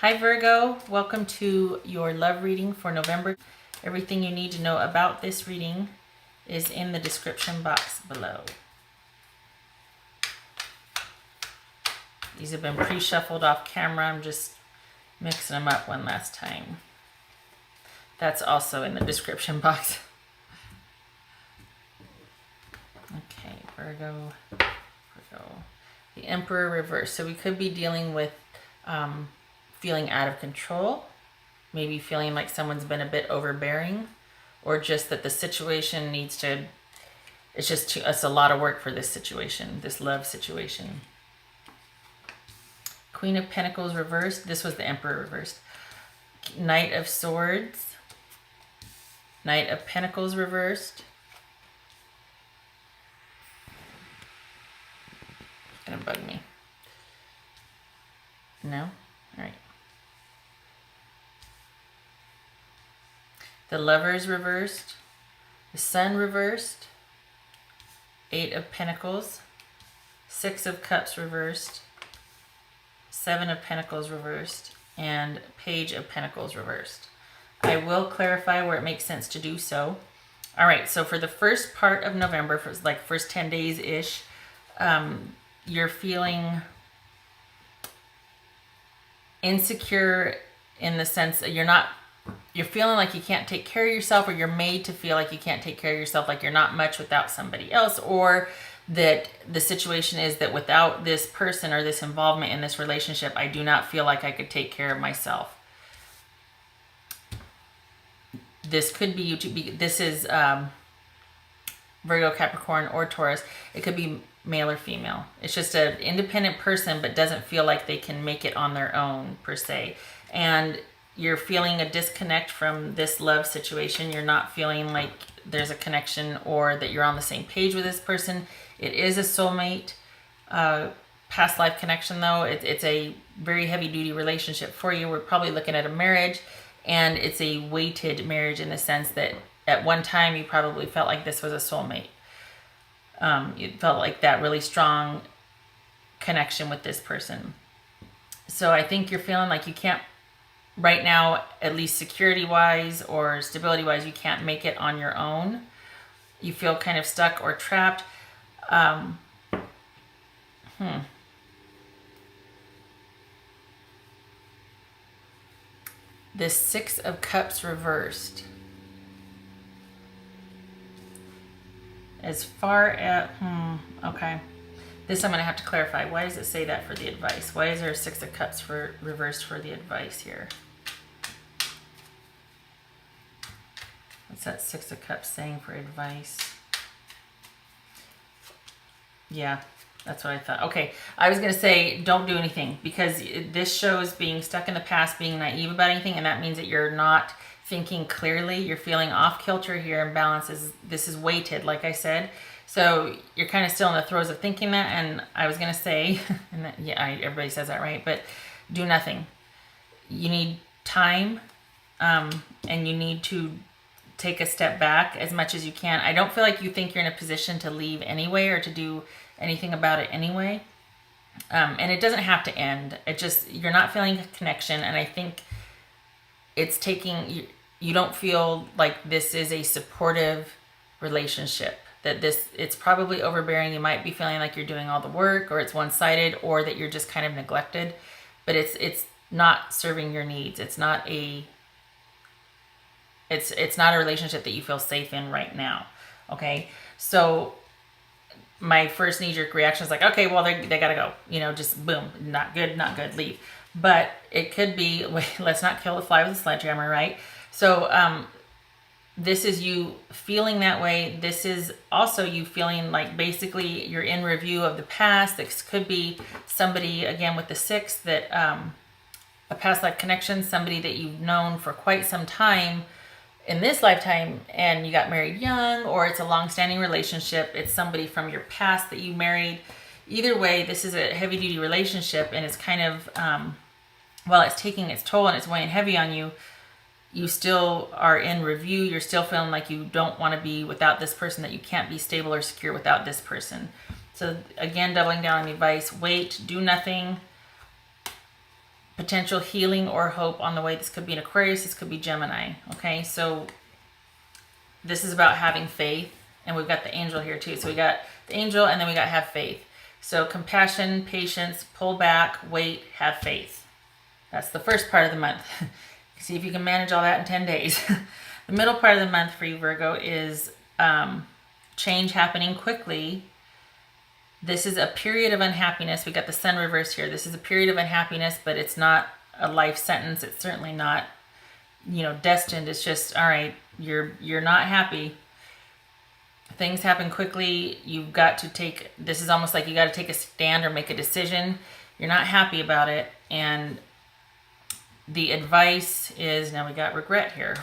Hi Virgo, welcome to your love reading for November. Everything you need to know about this reading is in the description box below. These have been pre-shuffled off camera. I'm just mixing them up one last time. That's also in the description box. Okay, Virgo. The Emperor reverse. So we could be dealing with feeling out of control, maybe feeling like someone's been a bit overbearing, or just that the situation needs to, it's a lot of work for this situation, this love situation. Queen of Pentacles reversed. This was the Emperor reversed. Knight of Swords. Knight of Pentacles reversed. It's gonna bug me. No? All right. The Lovers reversed. The Sun reversed. Eight of Pentacles. Six of Cups reversed. Seven of Pentacles reversed. And Page of Pentacles reversed. I will clarify where it makes sense to do so. All right, so for the first part of November, for like first 10 days-ish, you're feeling insecure in the sense that you're feeling like you can't take care of yourself, or you're made to feel like you can't take care of yourself, like you're not much without somebody else, or that the situation is that without this person or this involvement in this relationship, I do not feel like I could take care of myself. This could be this is Virgo, Capricorn, or Taurus. It could be male or female. It's just an independent person, but doesn't feel like they can make it on their own per se. And you're feeling a disconnect from this love situation. You're not feeling like there's a connection or that you're on the same page with this person. It is a soulmate, past life connection though. It's a very heavy duty relationship for you. We're probably looking at a marriage, and it's a weighted marriage in the sense that at one time you probably felt like this was a soulmate. You felt like that really strong connection with this person. So I think you're feeling like you can't, right now, at least security-wise or stability-wise, you can't make it on your own. You feel kind of stuck or trapped. This Six of Cups reversed. As far as, okay. This I'm going to have to clarify. Why does it say that for the advice? Why is there a Six of Cups for reversed for the advice here? What's that Six of Cups saying for advice? Yeah, that's what I thought. Okay, I was going to say don't do anything, because this shows being stuck in the past, being naive about anything, and that means that you're not thinking clearly. You're feeling off kilter here, and balance this is weighted, like I said. So you're kind of still in the throes of thinking that, and I was going to say, and that, yeah, everybody says that, right? But do nothing. You need time, and you need to take a step back as much as you can. I don't feel like you think you're in a position to leave anyway or to do anything about it anyway. And it doesn't have to end. It just, you're not feeling a connection, and I think it's taking, you don't feel like this is a supportive relationship, that it's probably overbearing. You might be feeling like you're doing all the work, or it's one-sided, or that you're just kind of neglected, but it's not serving your needs. It's not a relationship that you feel safe in right now. Okay. So my first knee-jerk reaction is like, okay, well, they gotta go, just boom, not good, leave. But it could be, let's not kill the fly with a sledgehammer, right? So this is you feeling that way. This is also you feeling like basically you're in review of the past. This could be somebody, again, with the Six, that a past life connection, somebody that you've known for quite some time in this lifetime, and you got married young, or it's a long-standing relationship. It's somebody from your past that you married. Either way, this is a heavy-duty relationship, and it's kind of, while it's taking its toll and it's weighing heavy on you, you still are in review. You're still feeling like you don't want to be without this person, that you can't be stable or secure without this person. So again, doubling down on the advice, wait, do nothing. potential healing or hope on the way. This could be an Aquarius, this could be Gemini. Okay, so this is about having faith, and we've got the angel here too. So we got the angel, and then we got have faith. So compassion, patience, pull back, wait, have faith. That's the first part of the month. See if you can manage all that in 10 days. The middle part of the month for you, Virgo, is change happening quickly. This is a period of unhappiness. We got the sun reversed here. This is a period of unhappiness, but it's not a life sentence. It's certainly not, destined. It's just, all right, you're not happy. Things happen quickly. You've got to take, this is almost like you got to take a stand or make a decision. You're not happy about it. And the advice is, now we got regret here.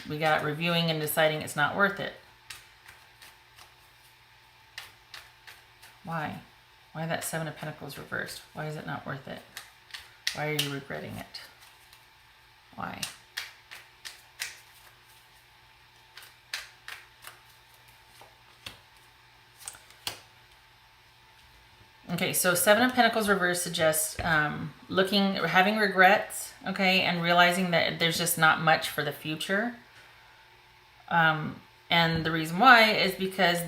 We got reviewing and deciding it's not worth it. Why? Why that Seven of Pentacles reversed? Why is it not worth it? Why are you regretting it? Why? Okay, so Seven of Pentacles reversed suggests having regrets, okay, and realizing that there's just not much for the future. And the reason why is because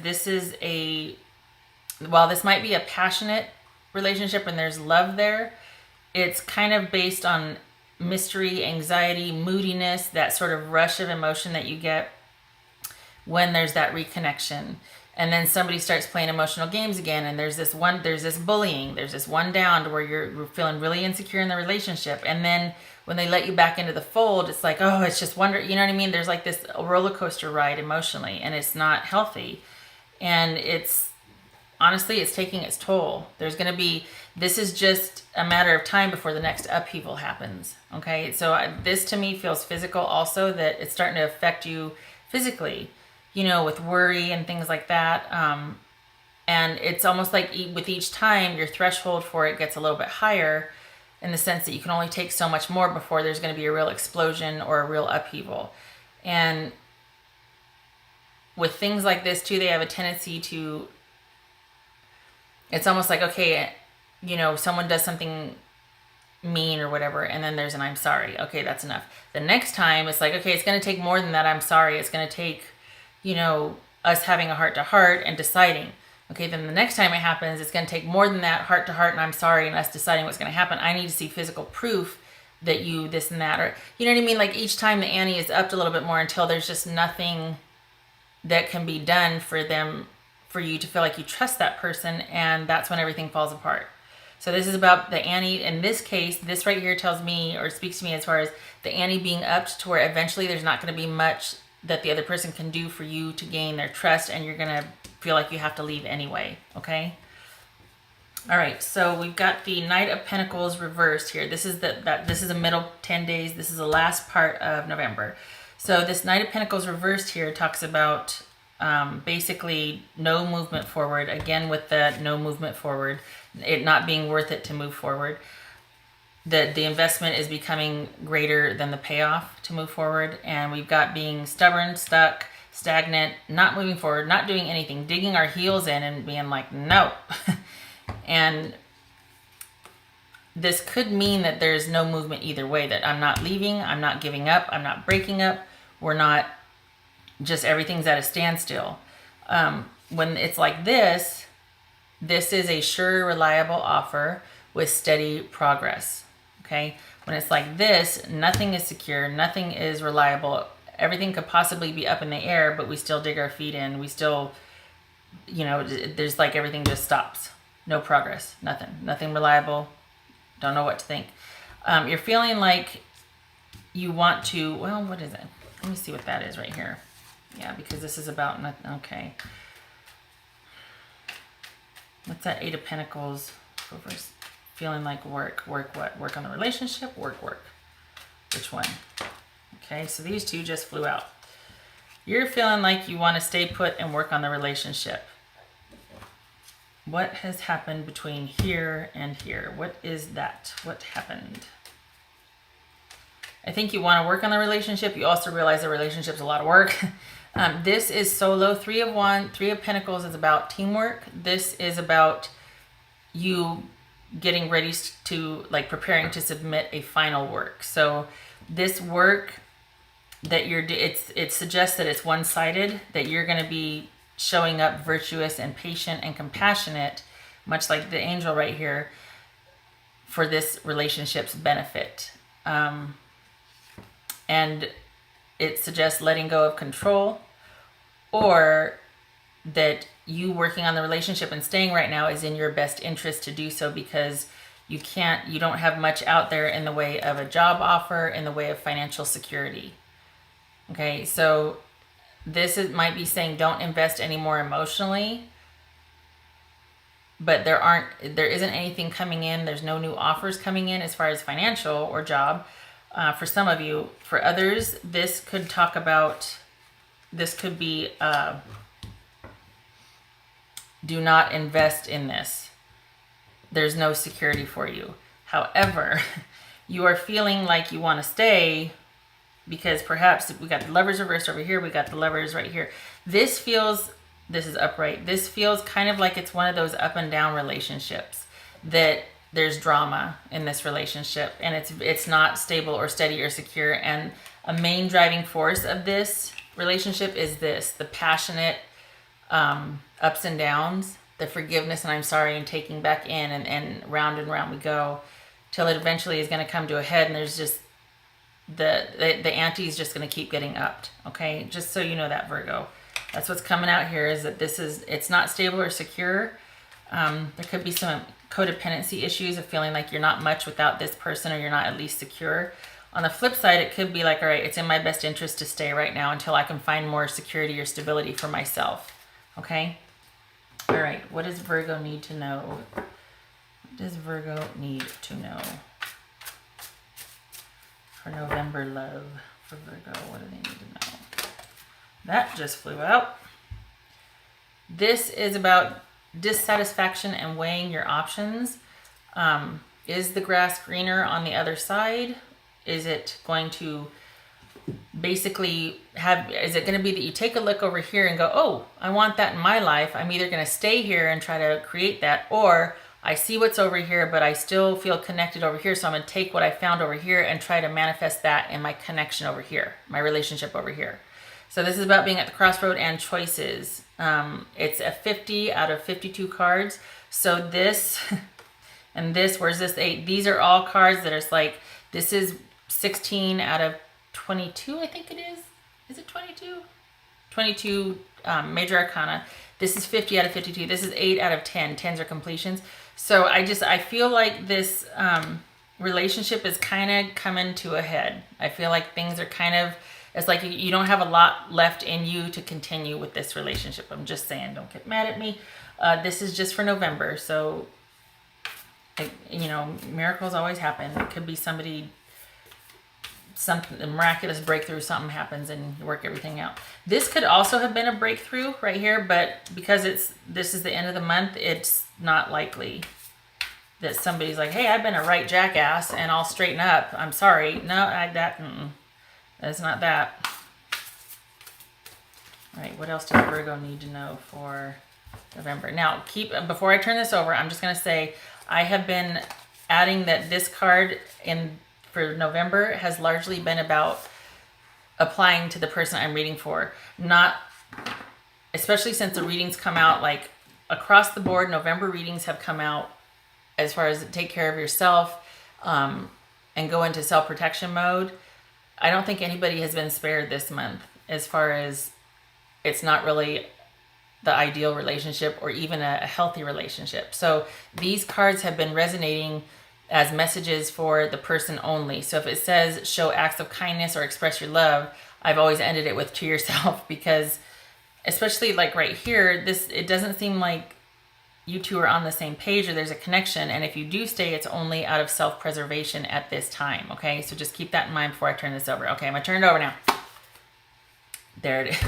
while this might be a passionate relationship and there's love there, it's kind of based on mystery, anxiety, moodiness, that sort of rush of emotion that you get when there's that reconnection. And then somebody starts playing emotional games again, and there's this bullying, there's this one down to where you're feeling really insecure in the relationship. And then when they let you back into the fold, it's like, oh, it's just wonder, you know what I mean? There's like this roller coaster ride emotionally, and it's not healthy. And honestly, it's taking its toll. This is just a matter of time before the next upheaval happens. Okay. So this to me feels physical also, that it's starting to affect you physically, with worry and things like that. And it's almost like with each time your threshold for it gets a little bit higher, in the sense that you can only take so much more before there's going to be a real explosion or a real upheaval. And with things like this too, they have a tendency to, it's almost like, okay, someone does something mean or whatever, and then there's an I'm sorry. Okay, that's enough. The next time it's like, okay, it's going to take more than that I'm sorry. It's going to take, us having a heart-to-heart and deciding. Okay, then the next time it happens, it's going to take more than that heart-to-heart and I'm sorry and us deciding what's going to happen. I need to see physical proof that you this and that, or you know what I mean? Like each time the ante is upped a little bit more until there's just nothing that can be done for you to feel like you trust that person, and that's when everything falls apart. So this is about the ante. In this case, this right here tells me, or speaks to me as far as the ante being upped to where eventually there's not going to be much that the other person can do for you to gain their trust, and you're going to feel like you have to leave anyway. Okay. All right. So we've got the Knight of Pentacles reversed here. This is this is the middle 10 days. This is the last part of November. So this Knight of Pentacles reversed here talks about basically no movement forward. Again, with the no movement forward, it not being worth it to move forward. The investment is becoming greater than the payoff to move forward. And we've got being stubborn, stuck, stagnant, not moving forward, not doing anything, digging our heels in and being like, no. And this could mean that there's no movement either way, that I'm not leaving, I'm not giving up, I'm not breaking up, we're not, just everything's at a standstill. When it's like this is a sure, reliable offer with steady progress. Okay. When it's like this, nothing is secure, nothing is reliable. Everything could possibly be up in the air, but we still dig our feet in. We still, there's like everything just stops. No progress, nothing reliable. Don't know what to think. You're feeling like you want to, well, what is it? Let me see what that is right here. Yeah, because this is about, okay. What's that Eight of Pentacles? Reverse. Feeling like work what? Work on the relationship, work. Which one? Okay, so these two just flew out. You're feeling like you want to stay put and work on the relationship. What has happened between here and here? What is that? What happened? I think you want to work on the relationship. You also realize the relationship's a lot of work. This is solo. Three of Pentacles is about teamwork. This is about you getting ready to, like, preparing to submit a final work. So this work that it suggests that it's one-sided, that you're going to be showing up virtuous and patient and compassionate, much like the angel right here, for this relationship's benefit. And it suggests letting go of control, or that you working on the relationship and staying right now is in your best interest to do so, because you don't have much out there in the way of a job offer, in the way of financial security. Okay, so might be saying don't invest any more emotionally, but there isn't anything coming in. There's no new offers coming in as far as financial or job for some of you. For others, this could be do not invest in this. There's no security for you. However, you are feeling like you want to stay, because perhaps we got the Lovers reversed over here, we got the Lovers right here. This is upright. This feels kind of like it's one of those up and down relationships, that there's drama in this relationship, and it's not stable or steady or secure. And a main driving force of this relationship is the passionate ups and downs, the forgiveness and I'm sorry and taking back in, and round we go, till it eventually is going to come to a head, and there's just the ante is just going to keep getting upped. Okay, just so you know that, Virgo, that's what's coming out here, is that it's not stable or secure. There could be some codependency issues of feeling like you're not much without this person, or you're not at least secure. On the flip side, it could be like, all right, it's in my best interest to stay right now until I can find more security or stability for myself. Okay, all right, what does Virgo need to know? What does Virgo need to know for November love for Virgo? What do they need to know? That just flew out. This is about dissatisfaction and weighing your options. Is the grass greener on the other side? Is it going to basically is it going to be that you take a look over here and go, oh, I want that in my life. I'm either going to stay here and try to create that, or I see what's over here, but I still feel connected over here. So I'm going to take what I found over here and try to manifest that in my connection over here, my relationship over here. So this is about being at the crossroad and choices. It's a 50 out of 52 cards. So this and this, where's this 8? These are all cards that are like, this is 16 out of 22, I think it is. Is it 22? 22 major arcana. This is 50 out of 52. This is 8 out of 10. 10s are completions. So I feel like this relationship is kind of coming to a head. I feel like things are it's like you don't have a lot left in you to continue with this relationship. I'm just saying, don't get mad at me. This is just for November. So, miracles always happen. It could be a miraculous breakthrough, something happens and you work everything out. This could also have been a breakthrough right here, but because this is the end of the month, it's not likely that somebody's like, hey, I've been a right jackass and I'll straighten up. I'm sorry. No, that's not that. All right, what else does Virgo need to know for November? Now, before I turn this over, I'm just going to say I have been adding that this card for November has largely been about applying to the person I'm reading for. Not, especially since the readings come out like across the board. November readings have come out as far as take care of yourself and go into self-protection mode. I don't think anybody has been spared this month, as far as it's not really the ideal relationship or even a healthy relationship. So these cards have been resonating as messages for the person only. So if it says show acts of kindness or express your love, I've always ended it with to yourself, because especially like right here, it doesn't seem like you two are on the same page or there's a connection. And if you do stay, it's only out of self-preservation at this time. Okay, so just keep that in mind before I turn this over. Okay, I'm gonna turn it over now. There it is.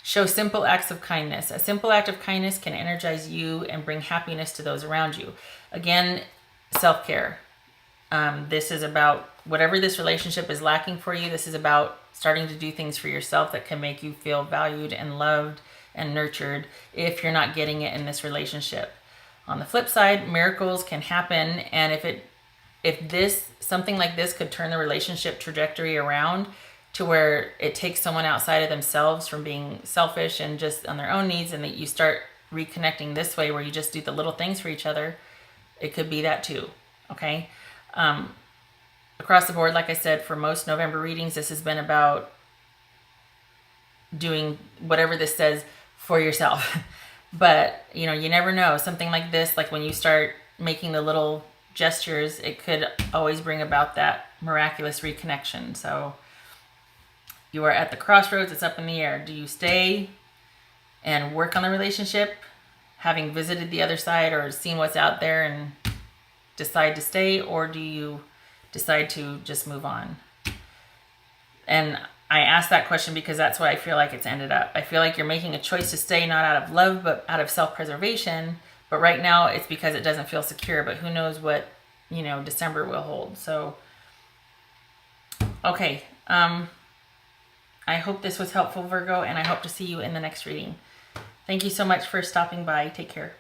Show simple acts of kindness. A simple act of kindness can energize you and bring happiness to those around you. Again, self-care. This is about whatever this relationship is lacking for you. This is about starting to do things for yourself that can make you feel valued and loved and nurtured if you're not getting it in this relationship. On the flip side, miracles can happen, and if something like this could turn the relationship trajectory around to where it takes someone outside of themselves from being selfish and just on their own needs, and that you start reconnecting this way where you just do the little things for each other, it could be that too. Okay. Across the board, like I said, for most November readings, this has been about doing whatever this says for yourself. But, you know, you never know. Something like this, like when you start making the little gestures, it could always bring about that miraculous reconnection. So you are at the crossroads. It's up in the air. Do you stay and work on the relationship, having visited the other side or seen what's out there, and decide to stay, or do you decide to just move on? And I asked that question because that's why I feel like it's ended up. I feel like you're making a choice to stay, not out of love, but out of self-preservation. But right now it's because it doesn't feel secure, but who knows what, you know, December will hold. So, okay. I hope this was helpful, Virgo, and I hope to see you in the next reading. Thank you so much for stopping by. Take care.